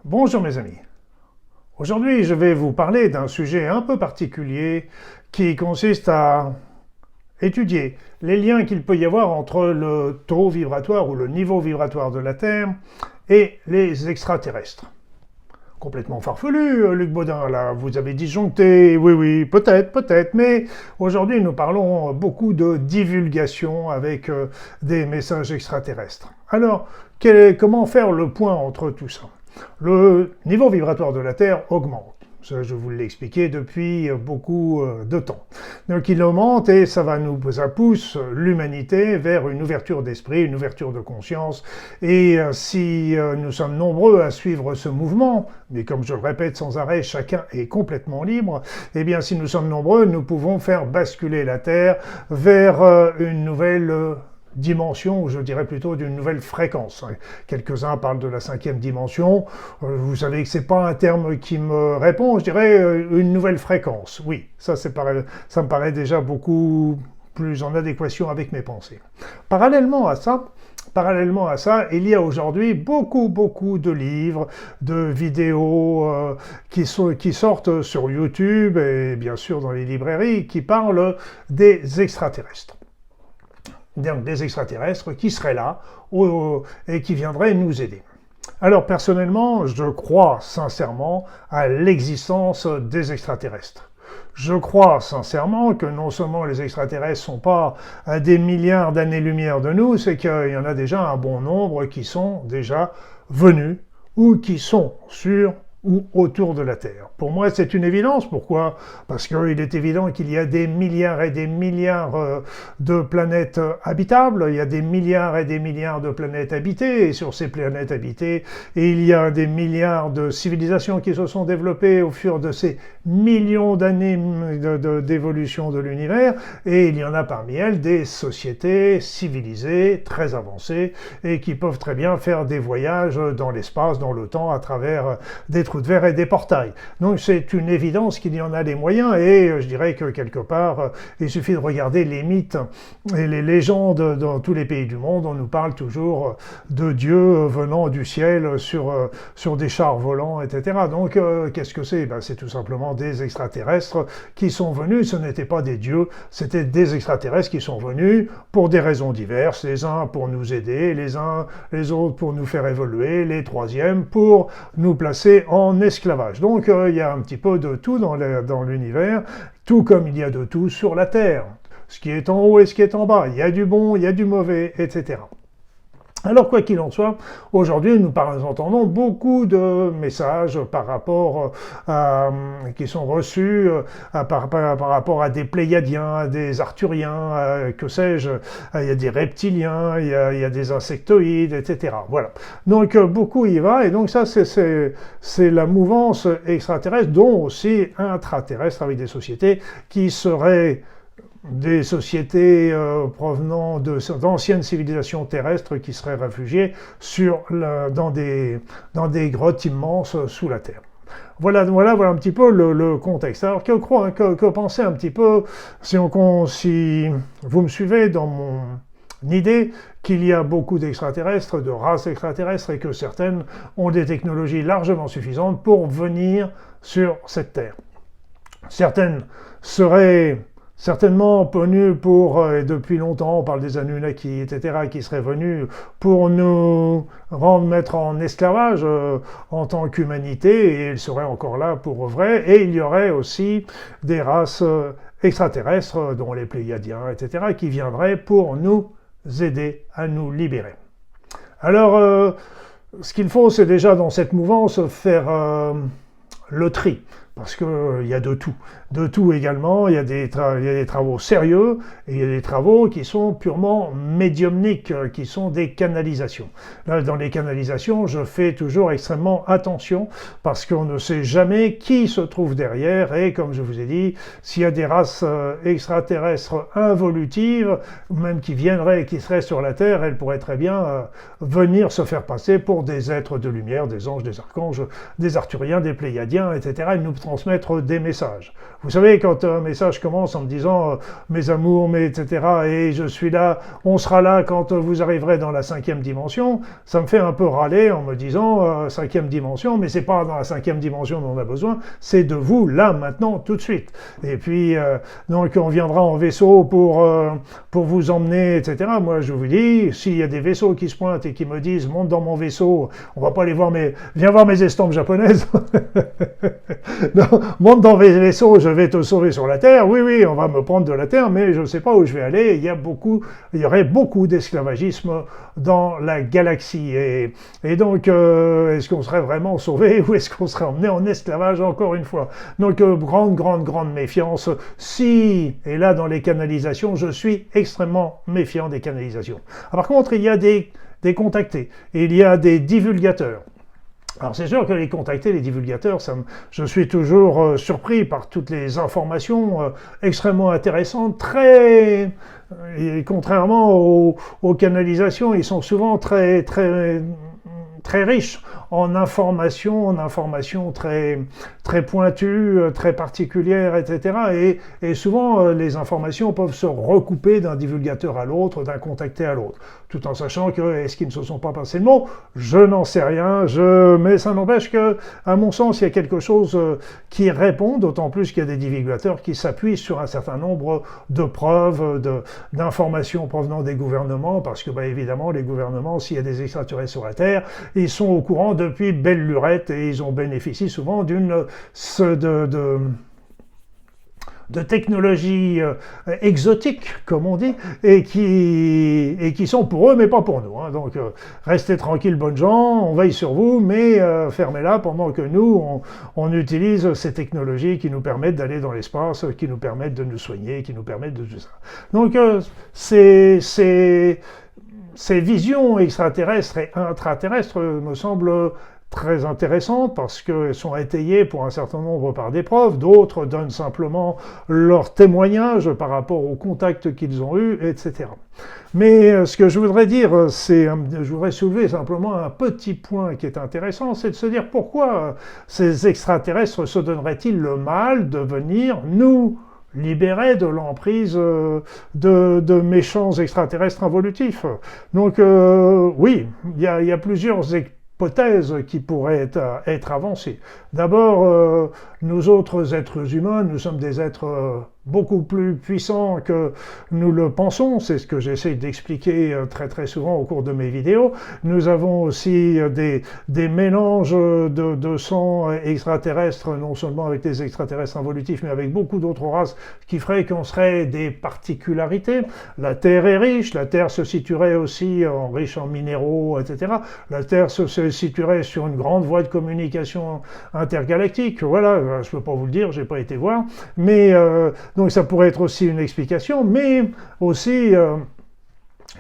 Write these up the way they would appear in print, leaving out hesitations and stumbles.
Bonjour mes amis. Aujourd'hui, je vais vous parler d'un sujet un peu particulier qui consiste à étudier les liens qu'il peut y avoir entre le taux vibratoire ou le niveau vibratoire de la Terre et les extraterrestres. Complètement farfelu, Luc Baudin, là, vous avez disjoncté, oui, peut-être, mais aujourd'hui nous parlons beaucoup de divulgation avec des messages extraterrestres. Alors, comment faire le point entre tout ça ? Le niveau vibratoire de la Terre augmente. Ça, je vous l'ai expliqué depuis beaucoup de temps. Donc il augmente et ça pousse l'humanité vers une ouverture d'esprit, une ouverture de conscience. Et si nous sommes nombreux à suivre ce mouvement, mais comme je le répète sans arrêt, chacun est complètement libre, eh bien si nous sommes nombreux, nous pouvons faire basculer la Terre vers une nouvelle dimension, ou je dirais plutôt d'une nouvelle fréquence. Quelques-uns parlent de la 5e dimension. Vous savez que c'est pas un terme qui me répond, je dirais une nouvelle fréquence. Oui, ça me paraît déjà beaucoup plus en adéquation avec mes pensées. Parallèlement à ça, il y a aujourd'hui beaucoup de livres, de vidéos qui sortent sur YouTube et bien sûr dans les librairies qui parlent des extraterrestres. Donc des extraterrestres qui seraient là et qui viendraient nous aider. Alors personnellement, je crois sincèrement à l'existence des extraterrestres. Je crois sincèrement que non seulement les extraterrestres ne sont pas à des milliards d'années-lumière de nous, c'est qu'il y en a déjà un bon nombre qui sont déjà venus ou qui sont sur ou autour de la Terre. Pour moi, c'est une évidence. Pourquoi ? Parce qu'il est évident qu'il y a des milliards et des milliards de planètes habitables, il y a des milliards et des milliards de planètes habitées, et sur ces planètes habitées, il y a des milliards de civilisations qui se sont développées au fur de ces millions d'années d'évolution de l'univers, et il y en a parmi elles des sociétés civilisées, très avancées, et qui peuvent très bien faire des voyages dans l'espace, dans le temps, à travers des trous de verre et des portails. Donc c'est une évidence qu'il y en a les moyens et je dirais que quelque part, il suffit de regarder les mythes et les légendes dans tous les pays du monde. On nous parle toujours de Dieu venant du ciel sur des chars volants, etc. Donc qu'est-ce que c'est ? C'est tout simplement des extraterrestres qui sont venus. Ce n'étaient pas des dieux, c'était des extraterrestres qui sont venus pour des raisons diverses. Les uns pour nous aider, les autres pour nous faire évoluer, les troisièmes pour nous placer en esclavage. Donc il y a un petit peu de tout dans l'univers, tout comme il y a de tout sur la Terre. Ce qui est en haut et ce qui est en bas. Il y a du bon, il y a du mauvais, etc. Alors, quoi qu'il en soit, aujourd'hui, nous entendons beaucoup de messages par rapport qui sont reçus par rapport à des Pléiadiens, à des Arthuriens, que sais-je, il y a des reptiliens, il y a des insectoïdes, etc. Voilà. Donc, beaucoup y va, et donc ça, c'est la mouvance extraterrestre, dont aussi intraterrestre, avec des sociétés qui seraient des sociétés provenant d'anciennes civilisations terrestres qui seraient réfugiées dans des grottes immenses sous la Terre. Voilà un petit peu le contexte. Alors que pensez un petit peu, si vous me suivez dans mon idée qu'il y a beaucoup d'extraterrestres, de races extraterrestres, et que certaines ont des technologies largement suffisantes pour venir sur cette Terre. Certaines seraient certainement venus et depuis longtemps, on parle des Anunnaki, etc., qui seraient venus pour nous mettre en esclavage en tant qu'humanité, et ils seraient encore là pour vrai, et il y aurait aussi des races extraterrestres, dont les Pléiadiens, etc., qui viendraient pour nous aider à nous libérer. Alors, ce qu'il faut, c'est déjà dans cette mouvance faire le tri. Parce qu'il y a de tout également, il y a des travaux sérieux et il y a des travaux qui sont purement médiumniques, qui sont des canalisations. Là, dans les canalisations, je fais toujours extrêmement attention parce qu'on ne sait jamais qui se trouve derrière et comme je vous ai dit, s'il y a des races extraterrestres involutives, même qui viendraient et qui seraient sur la Terre, elles pourraient très bien venir se faire passer pour des êtres de lumière, des anges, des archanges, des arthuriens, des pléiadiens, etc. Elles nous transmettre des messages. Vous savez, quand un message commence en me disant mes amours, etc., et je suis là, on sera là quand vous arriverez dans la 5e dimension, ça me fait un peu râler en me disant 5e dimension, mais c'est pas dans la 5e dimension dont on a besoin, c'est de vous, là, maintenant, tout de suite. Et puis, donc, on viendra en vaisseau pour vous emmener, etc. Moi, je vous dis, s'il y a des vaisseaux qui se pointent et qui me disent, monte dans mon vaisseau, on va pas aller voir viens voir mes estampes japonaises. Non, monte dans mes vaisseaux, je vais te sauver sur la Terre. Oui, oui, on va me prendre de la Terre, mais je ne sais pas où je vais aller. Il y aurait beaucoup d'esclavagisme dans la galaxie. Et donc, est-ce qu'on serait vraiment sauvé ou est-ce qu'on serait emmené en esclavage encore une fois? Donc, grande méfiance. Si, et là, dans les canalisations, je suis extrêmement méfiant des canalisations. Par contre, il y a des contactés, il y a des divulgateurs. Alors c'est sûr que les contactés, les divulgateurs, je suis toujours surpris par toutes les informations extrêmement intéressantes, et contrairement aux canalisations, ils sont souvent très riches en informations très pointues, très particulières, etc. Et souvent, les informations peuvent se recouper d'un divulgateur à l'autre, d'un contacté à l'autre. Tout en sachant que, est-ce qu'ils ne se sont pas passés le mot? Je n'en sais rien, mais ça n'empêche que, à mon sens, il y a quelque chose qui répond, d'autant plus qu'il y a des divulgateurs qui s'appuient sur un certain nombre de preuves, d'informations provenant des gouvernements, parce que, évidemment, les gouvernements, s'il y a des extraterrestres sur la Terre, ils sont au courant depuis belle lurette et ils ont bénéficié souvent de technologies exotiques, comme on dit, et qui sont pour eux, mais pas pour nous. Hein. Donc, restez tranquilles, bonnes gens, on veille sur vous, mais fermez-la pendant que nous, on utilise ces technologies qui nous permettent d'aller dans l'espace, qui nous permettent de nous soigner, qui nous permettent de tout ça. Donc, ces visions extraterrestres et intraterrestres me semblent très intéressantes parce qu'elles sont étayées pour un certain nombre par des preuves, d'autres donnent simplement leur témoignage par rapport aux contacts qu'ils ont eus, etc. Mais ce que je voudrais dire, je voudrais soulever simplement un petit point qui est intéressant, c'est de se dire pourquoi ces extraterrestres se donneraient-ils le mal de venir nous libérer de l'emprise de méchants extraterrestres involutifs. Donc oui, il y a plusieurs hypothèses qui pourraient être avancées. D'abord, nous autres êtres humains, nous sommes des êtres beaucoup plus puissants que nous le pensons, c'est ce que j'essaie d'expliquer très souvent au cours de mes vidéos. Nous avons aussi des mélanges de sang extraterrestres, non seulement avec des extraterrestres involutifs, mais avec beaucoup d'autres races qui feraient qu'on serait des particularités. La Terre est riche, la Terre se situerait aussi riche en minéraux, etc. La Terre se situerait sur une grande voie de communication intergalactique. Voilà, je peux pas vous le dire, j'ai pas été voir, mais donc ça pourrait être aussi une explication, mais aussi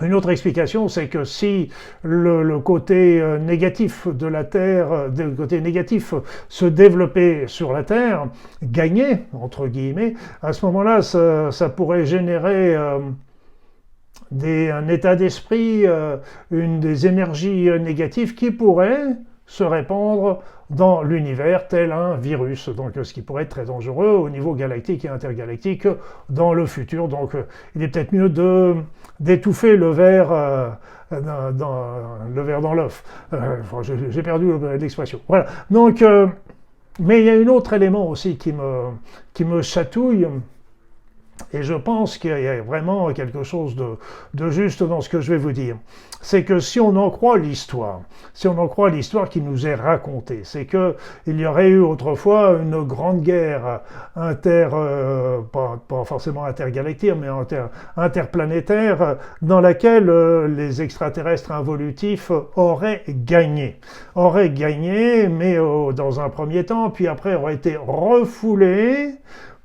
une autre explication, c'est que si le côté négatif de la Terre, le côté négatif se développait sur la Terre, gagnait, entre guillemets, à ce moment-là, ça pourrait générer un état d'esprit, des énergies négatives qui pourraient se répandre dans l'univers tel un virus, donc ce qui pourrait être très dangereux au niveau galactique et intergalactique dans le futur. Donc il est peut-être mieux d'étouffer le verre dans l'œuf. J'ai perdu l'expression. Voilà. Donc, mais il y a un autre élément aussi qui me chatouille. Et je pense qu'il y a vraiment quelque chose de juste dans ce que je vais vous dire. C'est que si on en croit l'histoire, qui nous est racontée, c'est qu'il y aurait eu autrefois une grande guerre pas forcément intergalactique, mais interplanétaire, dans laquelle les extraterrestres involutifs auraient gagné. Auraient gagné, mais dans un premier temps, puis après auraient été refoulés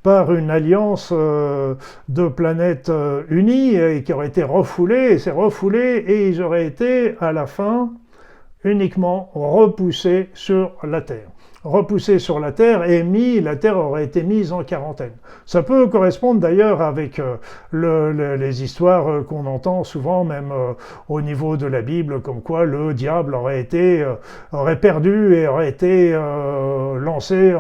par une alliance de planètes unies et qui aurait été refoulée, et ils auraient été à la fin uniquement repoussés sur la Terre. repoussés sur la Terre et la Terre aurait été mise en quarantaine. Ça peut correspondre d'ailleurs avec les histoires qu'on entend souvent, même au niveau de la Bible, comme quoi le diable aurait perdu et aurait été lancé,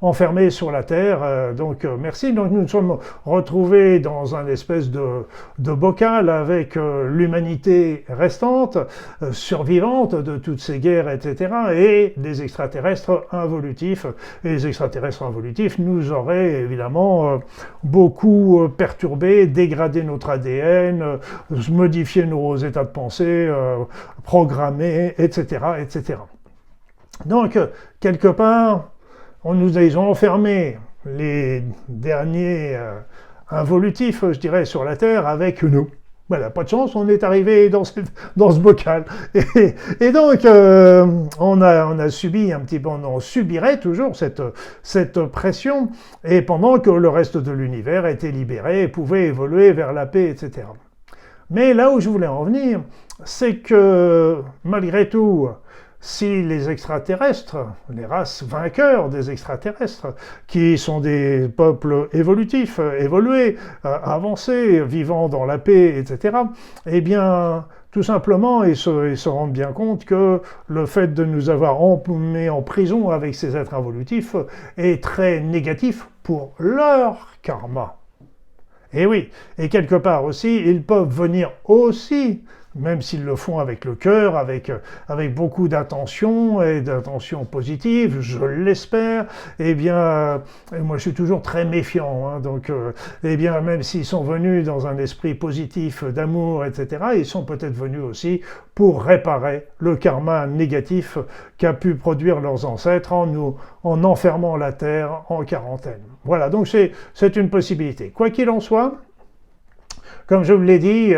enfermé sur la Terre. Donc merci. Donc nous nous sommes retrouvés dans un espèce de bocal avec l'humanité restante, survivante de toutes ces guerres, etc. et des extraterrestres involutifs. Et les extraterrestres involutifs nous auraient évidemment beaucoup perturbé, dégradé notre ADN, modifié nos états de pensée, programmé, etc., etc. Donc, quelque part, ils ont enfermé les derniers involutifs, je dirais, sur la Terre avec nous. Voilà, pas de chance, on est arrivé dans ce bocal. Et donc, on a subi un petit peu, on subirait toujours cette pression, et pendant que le reste de l'univers était libéré et pouvait évoluer vers la paix, etc. Mais là où je voulais en venir, c'est que, malgré tout, si les extraterrestres, les races vainqueurs des extraterrestres, qui sont des peuples évolutifs, évolués, avancés, vivant dans la paix, etc., eh bien, tout simplement, ils se rendent bien compte que le fait de nous avoir mis en prison avec ces êtres involutifs est très négatif pour leur karma. Et oui, et quelque part aussi, ils peuvent venir aussi, même s'ils le font avec le cœur, avec beaucoup d'attention et d'attention positive, je l'espère, eh bien, moi je suis toujours très méfiant, hein, donc, eh bien, même s'ils sont venus dans un esprit positif, d'amour, etc., ils sont peut-être venus aussi pour réparer le karma négatif qu'a pu produire leurs ancêtres en enfermant la Terre en quarantaine. Voilà, donc c'est une possibilité. Quoi qu'il en soit, comme je vous l'ai dit,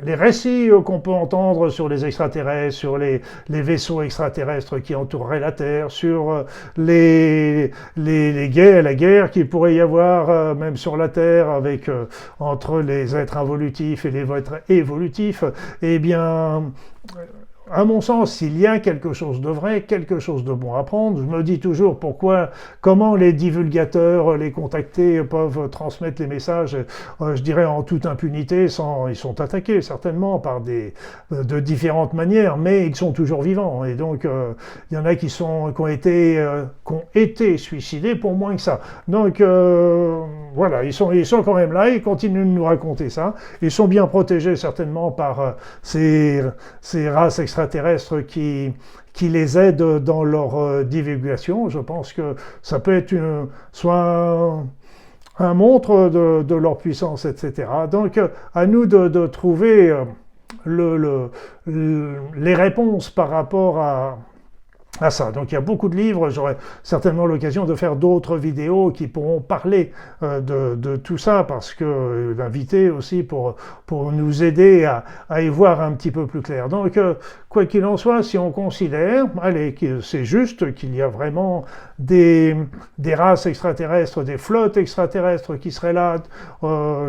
les récits qu'on peut entendre sur les extraterrestres, sur les vaisseaux extraterrestres qui entoureraient la Terre, sur la guerre qu'il pourrait y avoir même sur la Terre entre les êtres involutifs et les êtres évolutifs, eh bien, à mon sens, il y a quelque chose de vrai, quelque chose de bon à prendre. Je me dis toujours comment les divulgateurs, les contactés peuvent transmettre les messages, je dirais en toute impunité, ils sont attaqués certainement de différentes manières, mais ils sont toujours vivants. Et donc, il y en a qui ont été suicidés pour moins que ça. Donc, voilà, ils sont quand même là, ils continuent de nous raconter ça. Ils sont bien protégés certainement par ces races extraterrestres qui les aident dans leur divulgation. Je pense que ça peut être soit un montre de leur puissance, etc. Donc, à nous de trouver les réponses par rapport à ça. Donc il y a beaucoup de livres, j'aurai certainement l'occasion de faire d'autres vidéos qui pourront parler de tout ça, parce que d'inviter aussi pour nous aider à y voir un petit peu plus clair. Donc quoi qu'il en soit, si on considère, que c'est juste qu'il y a vraiment des races extraterrestres, des flottes extraterrestres qui seraient là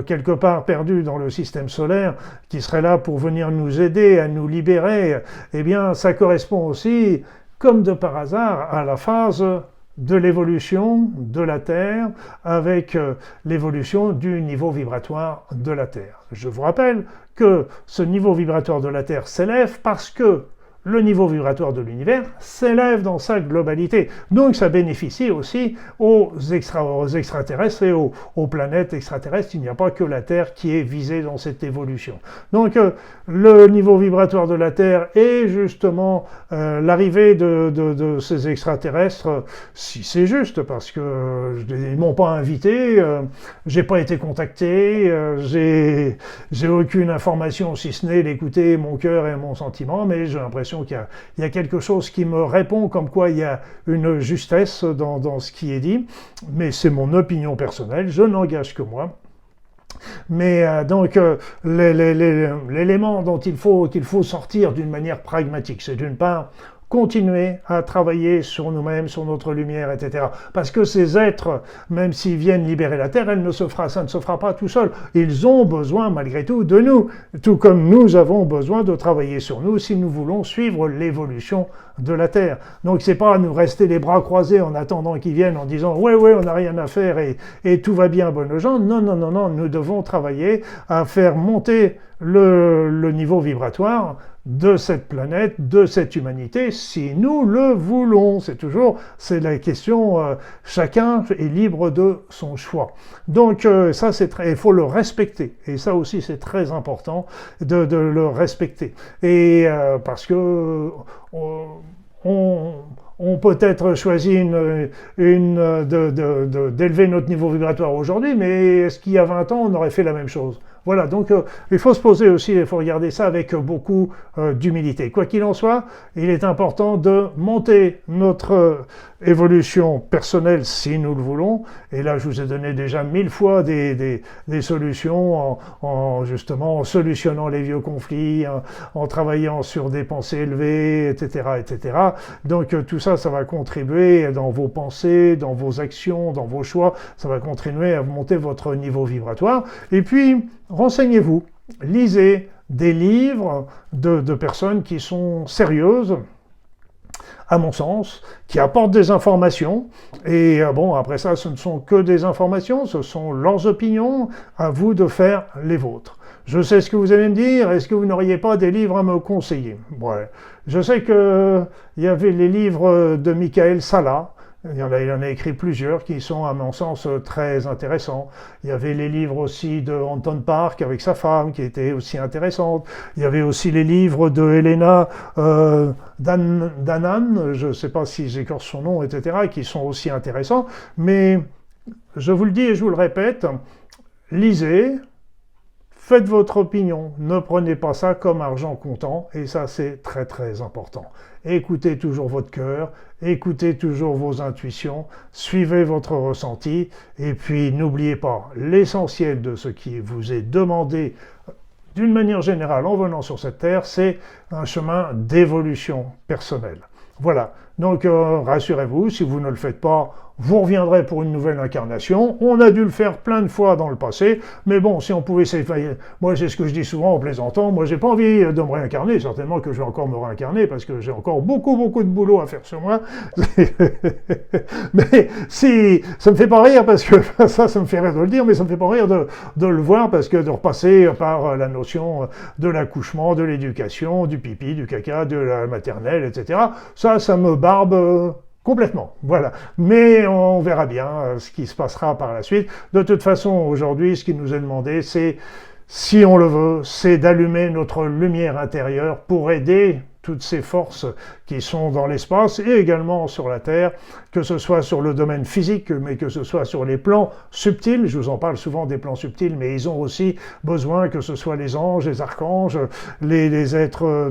quelque part perdues dans le système solaire, qui seraient là pour venir nous aider à nous libérer, eh bien ça correspond aussi, comme de par hasard, à la phase de l'évolution de la Terre avec l'évolution du niveau vibratoire de la Terre. Je vous rappelle que ce niveau vibratoire de la Terre s'élève parce que le niveau vibratoire de l'univers s'élève dans sa globalité. Donc ça bénéficie aussi aux extraterrestres et aux planètes extraterrestres. Il n'y a pas que la Terre qui est visée dans cette évolution. Donc le niveau vibratoire de la Terre est justement l'arrivée de ces extraterrestres, si c'est juste, parce que ils m'ont pas invité, j'ai pas été contacté, j'ai aucune information si ce n'est d'écouter mon cœur et mon sentiment, mais j'ai l'impression qu'il y a quelque chose qui me répond comme quoi il y a une justesse dans ce qui est dit, mais c'est mon opinion personnelle, je n'engage que moi. Mais donc l'élément dont qu'il faut sortir d'une manière pragmatique, c'est d'une part continuer à travailler sur nous-mêmes, sur notre lumière, etc. Parce que ces êtres, même s'ils viennent libérer la Terre, ça ne se fera pas tout seul. Ils ont besoin, malgré tout, de nous, tout comme nous avons besoin de travailler sur nous si nous voulons suivre l'évolution de la Terre. Donc c'est pas nous rester les bras croisés en attendant qu'ils viennent en disant ouais on n'a rien à faire et tout va bien bonnes gens. Non, nous devons travailler à faire monter le niveau vibratoire de cette planète, de cette humanité, si nous le voulons. C'est la question, chacun est libre de son choix. Donc ça, il faut le respecter. Et ça aussi, c'est très important de le respecter. Et parce que on peut-être choisi d'élever notre niveau vibratoire aujourd'hui, mais est-ce qu'il y a 20 ans, on aurait fait la même chose? Voilà, donc il faut se poser aussi, il faut regarder ça avec beaucoup d'humilité. Quoi qu'il en soit, il est important de monter notre évolution personnelle si nous le voulons. Et là, je vous ai donné déjà 1000 fois des solutions justement en solutionnant les vieux conflits, en travaillant sur des pensées élevées, etc., etc. Donc tout ça, ça va contribuer dans vos pensées, dans vos actions, dans vos choix. Ça va contribuer à monter votre niveau vibratoire. Et puis, renseignez-vous, lisez des livres de personnes qui sont sérieuses, à mon sens, qui apportent des informations. Et bon, après ça, ce ne sont que des informations, ce sont leurs opinions, à vous de faire les vôtres. Je sais ce que vous allez me dire, est-ce que vous n'auriez pas des livres à me conseiller? Ouais. Je sais qu'il y avait les livres de Michael Salla. Il en a écrit plusieurs qui sont, à mon sens, très intéressants. Il y avait les livres aussi de Anton Park avec sa femme, qui étaient aussi intéressantes. Il y avait aussi les livres de Helena Danan, je ne sais pas si j'écorche son nom, etc., qui sont aussi intéressants. Mais je vous le dis et je vous le répète, lisez, faites votre opinion, ne prenez pas ça comme argent comptant, et ça c'est très très important. Écoutez toujours votre cœur, écoutez toujours vos intuitions, suivez votre ressenti, et puis n'oubliez pas, l'essentiel de ce qui vous est demandé d'une manière générale en venant sur cette terre, c'est un chemin d'évolution personnelle. Voilà, donc rassurez-vous, si vous ne le faites pas, vous reviendrez pour une nouvelle incarnation. On a dû le faire plein de fois dans le passé, mais bon, si on pouvait s'effacer, moi c'est ce que je dis souvent en plaisantant, moi j'ai pas envie de me réincarner, certainement que je vais encore me réincarner, parce que j'ai encore beaucoup de boulot à faire sur moi. Mais si, ça me fait pas rire, parce que ça me fait rire de le dire, mais ça me fait pas rire de le voir, parce que de repasser par la notion de l'accouchement, de l'éducation, du pipi, du caca, de la maternelle, etc., ça me barbe complètement, voilà. Mais on verra bien ce qui se passera par la suite. De toute façon, aujourd'hui, ce qui nous est demandé, c'est, si on le veut, c'est d'allumer notre lumière intérieure pour aider toutes ces forces qui sont dans l'espace et également sur la Terre, que ce soit sur le domaine physique, mais que ce soit sur les plans subtils. Je vous en parle souvent des plans subtils, mais ils ont aussi besoin, que ce soit les anges, les archanges, les êtres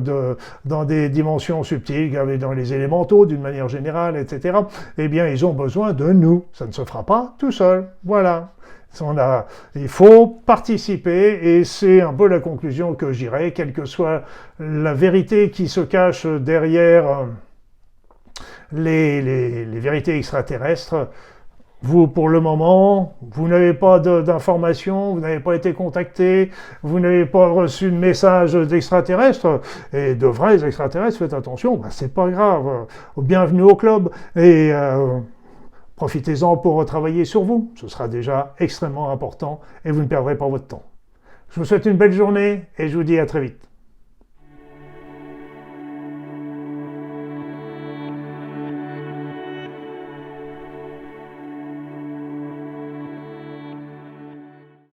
dans des dimensions subtiles, dans les élémentaux d'une manière générale, etc. Eh bien, ils ont besoin de nous. Ça ne se fera pas tout seul. Voilà. Il faut participer, et c'est un peu la conclusion que je dirais, quelle que soit la vérité qui se cache derrière les vérités extraterrestres. Vous, pour le moment, vous n'avez pas d'informations, vous n'avez pas été contacté, vous n'avez pas reçu de message d'extraterrestres, et de vrais extraterrestres, faites attention, c'est pas grave, bienvenue au club, et profitez-en pour travailler sur vous, ce sera déjà extrêmement important et vous ne perdrez pas votre temps. Je vous souhaite une belle journée et je vous dis à très vite.